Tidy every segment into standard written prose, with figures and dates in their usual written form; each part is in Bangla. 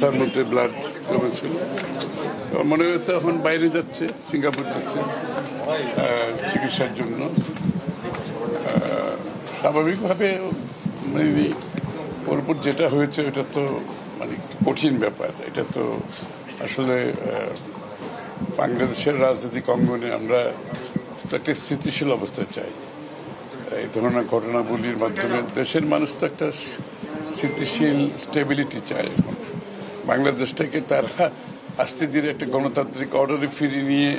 মাথার মধ্যে ব্লাড জমেছিল। মনে হয় এখন বাইরে যাচ্ছে, সিঙ্গাপুর যাচ্ছে চিকিৎসার জন্য। স্বাভাবিকভাবে মানে ওর উপর যেটা হয়েছে এটা তো মানে কঠিন ব্যাপার। এটা তো আসলে বাংলাদেশের রাজনৈতিক অঙ্গনে আমরা তো একটা স্থিতিশীল অবস্থা চাই। এই ধরনের ঘটনাগুলির মাধ্যমে দেশের মানুষ তো একটা স্থিতিশীল স্টেবিলিটি চায়। এখন বাংলাদেশটাকে তারা আস্তে ধীরে একটা গণতান্ত্রিক অর্ডারে ফিরিয়ে নিয়ে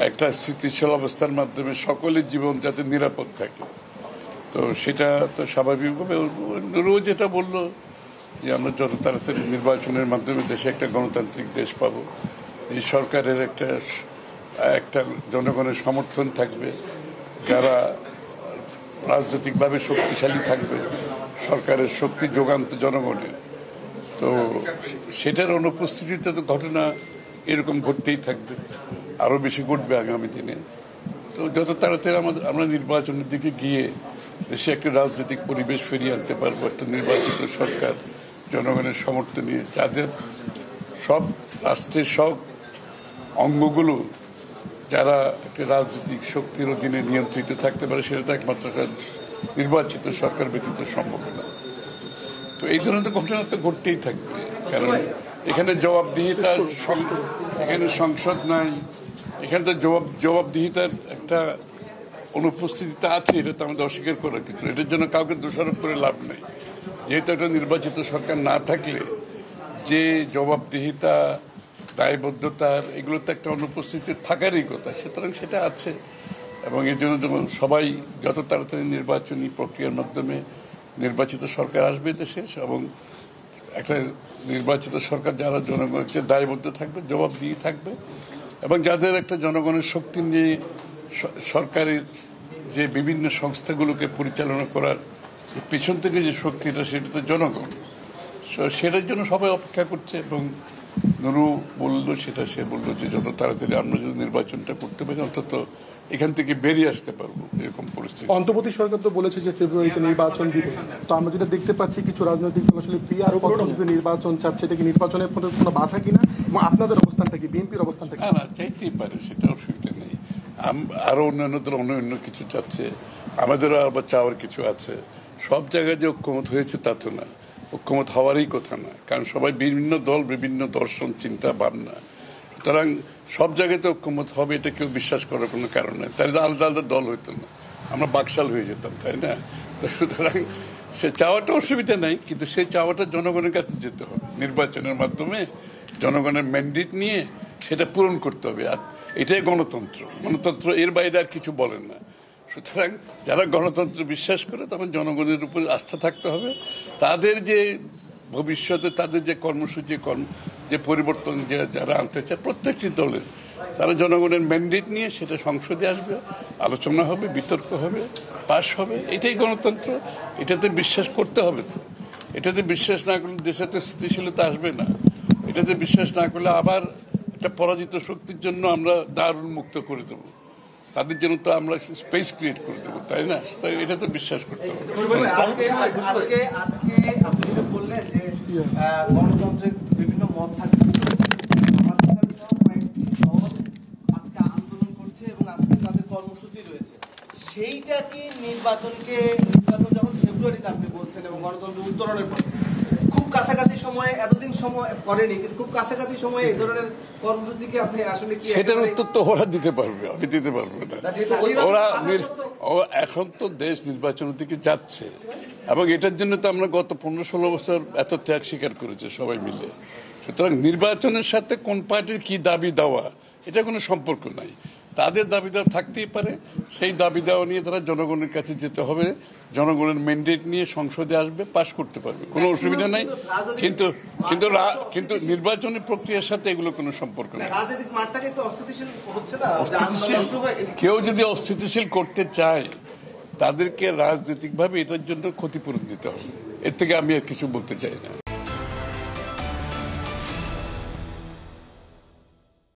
একটা স্থিতিশীল অবস্থার মাধ্যমে সকলের জীবন যাতে নিরাপদ থাকে, তো সেটা তো স্বাভাবিকভাবে রোজ যেটা বললো যে আমরা যত তাড়াতাড়ি নির্বাচনের মাধ্যমে দেশে একটা গণতান্ত্রিক দেশ পাবো, এই সরকারের একটা জনগণের সমর্থন থাকবে, যারা রাজনৈতিকভাবে শক্তিশালী থাকবে, সরকারের শক্তি যোগান তো জনগণের। তো সেটার অনুপস্থিতিতে তো ঘটনা এরকম ঘটতেই থাকবে, আরও বেশি ঘটবে আগামী দিনে। তো যত তাড়াতাড়ি আমরা নির্বাচনের দিকে গিয়ে দেশে একটা রাজনৈতিক পরিবেশ ফিরিয়ে আনতে পারবো, একটা নির্বাচিত সরকার জনগণের সমর্থন নিয়ে, যাদের সব রাষ্ট্রের সব অঙ্গগুলো যারা একটা রাজনৈতিক শক্তির অধীনে নিয়ন্ত্রিত থাকতে পারে, সেটা তো একমাত্র নির্বাচিত সরকার ব্যতীত সম্ভব না। তো এই ধরনের ঘটনা তো ঘটতেই থাকবে, কারণ এখানে জবাবদিহিতার এখানে সংসদ নাই, এখানে তো জবাবদিহিতার একটা অনুপস্থিতিতে আছে, এটা তো আমাদের অস্বীকার করার কিছু। এটার জন্য কাউকে দোষারোপ করে লাভ নেই। যেহেতু একটা নির্বাচিত সরকার না থাকলে যে জবাবদিহিতা, দায়বদ্ধতার এগুলো তো একটা অনুপস্থিতি থাকারই কথা, সুতরাং সেটা আছে। এবং এর জন্য যখন সবাই যত তাড়াতাড়ি নির্বাচনী প্রক্রিয়ার মাধ্যমে নির্বাচিত সরকার আসবে দেশে, এবং একটা নির্বাচিত সরকার যারা জনগণের দায়বদ্ধ থাকবে, জবাব দিয়ে থাকবে, এবং যাদের একটা জনগণের শক্তি নিয়ে সরকারের যে বিভিন্ন সংস্থাগুলোকে পরিচালনা করার পেছন থেকে যে শক্তিটা, সেটা তো জনগণ। সেটার জন্য সবাই অপেক্ষা করছে। এবং নুরু বললো সেটা, সে বললো যে যত তাড়াতাড়ি আমরা যদি নির্বাচনটা করতে পারি, অন্তত এখান থেকে বেরিয়ে আসতে পারবো এরকম পরিস্থিতি। অন্তর্বর্তী সরকার তো বলেছে যে ফেব্রুয়ারিতে নির্বাচন দিবে। তো আমরা যেটা দেখতে পাচ্ছি, কিছু রাজনৈতিক দল আসলে পিআর পদ্ধতিতে নির্বাচন চাচ্ছে, এটা কি নির্বাচনের কোনো বাধা কিনা, এবং আপনাদের অবস্থানটা কি, বিএনপির অবস্থানটা কি? না, চাইতেই পারে, সেটা অসুবিধা নেই। আরো অন্যান্য দল অন্য কিছু চাচ্ছে, আমাদেরও আবার চাওয়ার কিছু আছে। সব জায়গায় যে ঐক্যমত হয়েছে তা তো না, ঐক্যমত হওয়ারই কথা না, কারণ সবাই বিভিন্ন দল, বিভিন্ন দর্শন, চিন্তা ভাবনা। সুতরাং সব জায়গাতে ঐক্যমত হবে এটা কেউ বিশ্বাস করার কোনো কারণ নেই। তাই আলাদা আলাদা দল হইতো না, আমরা বাকশাল হয়ে যেতাম, তাই না? তো সুতরাং সে চাওয়াটা অসুবিধা নাই, কিন্তু সেই চাওয়াটা জনগণের কাছে যেতে হবে, নির্বাচনের মাধ্যমে জনগণের ম্যান্ডেট নিয়ে সেটা পূরণ করতে হবে। আর এটাই গণতন্ত্র। গণতন্ত্র এর বাইরে আর কিছু বলেন না। সুতরাং যারা গণতন্ত্র বিশ্বাস করে, তখন জনগণের উপর আস্থা থাকতে হবে। তাদের যে ভবিষ্যতে তাদের যে কর্মসূচি, যে পরিবর্তন যারা আনতে চায় প্রত্যেকটি দলের, তারা জনগণের ম্যান্ডেট নিয়ে সেটা সংসদে আসবে, আলোচনা হবে, বিতর্ক হবে, পাশ হবে। এটাই গণতন্ত্র। এটাতে বিশ্বাস করতে হবে। তো এটাতে বিশ্বাস না করলে দেশে তো স্থিতিশীলতা আসবে না। এটাতে বিশ্বাস না করলে আবার একটা পরাজিত শক্তির জন্য আমরা দ্বার উন্মুক্ত করে দেবো, তাদের জন্য তো আমরা স্পেস ক্রিয়েট করে দেবো, তাই না? তাই এটা তো বিশ্বাস করতে হবে। গণতন্ত্রের বিভিন্ন মত থাকে, আজকে আন্দোলন করছে এবং আজকে তাদের কর্মসূচি রয়েছে। সেইটা কি নির্বাচন যখন ফেব্রুয়ারিতে আপনি বলছেন এবং গণতন্ত্র উত্তরণের পর খুব কাছাকাছি সময়ে, এতদিন সময় করেনি, কিন্তু খুব কাছাকাছি সময়ে এই ধরনের কর্মসূচি কি আপনি আসলে কি? সেটার উত্তর তো ওরা দিতে পারবে, আমি দিতে পারবো না। ওরা এখন তো দেশ নির্বাচনের দিকে যাচ্ছে, এবং এটার জন্য তো আমরা গত 15-16 বছর এত ত্যাগ স্বীকার করেছে সবাই মিলে। সুতরাং নির্বাচনের সাথে কোন পার্টির কি দাবি দেওয়া, এটা কোনো সম্পর্ক নাই। তাদের দাবি দেওয়া থাকতেই পারে, সেই দাবি দেওয়া নিয়ে তারা জনগণের কাছে যেতে হবে, জনগণের ম্যান্ডেট নিয়ে সংসদে আসবে, পাশ করতে পারবে, কোনো অসুবিধা নাই। কিন্তু নির্বাচনী প্রক্রিয়ার সাথে এগুলো কোনো সম্পর্ক নেই। কেউ যদি অস্থিতিশীল করতে চায়, তাদেরকে রাজনৈতিকভাবে এটার জন্য ক্ষতিপূরণ দিতে হবে। এর থেকে আমি আর কিছু বলতে চাই না।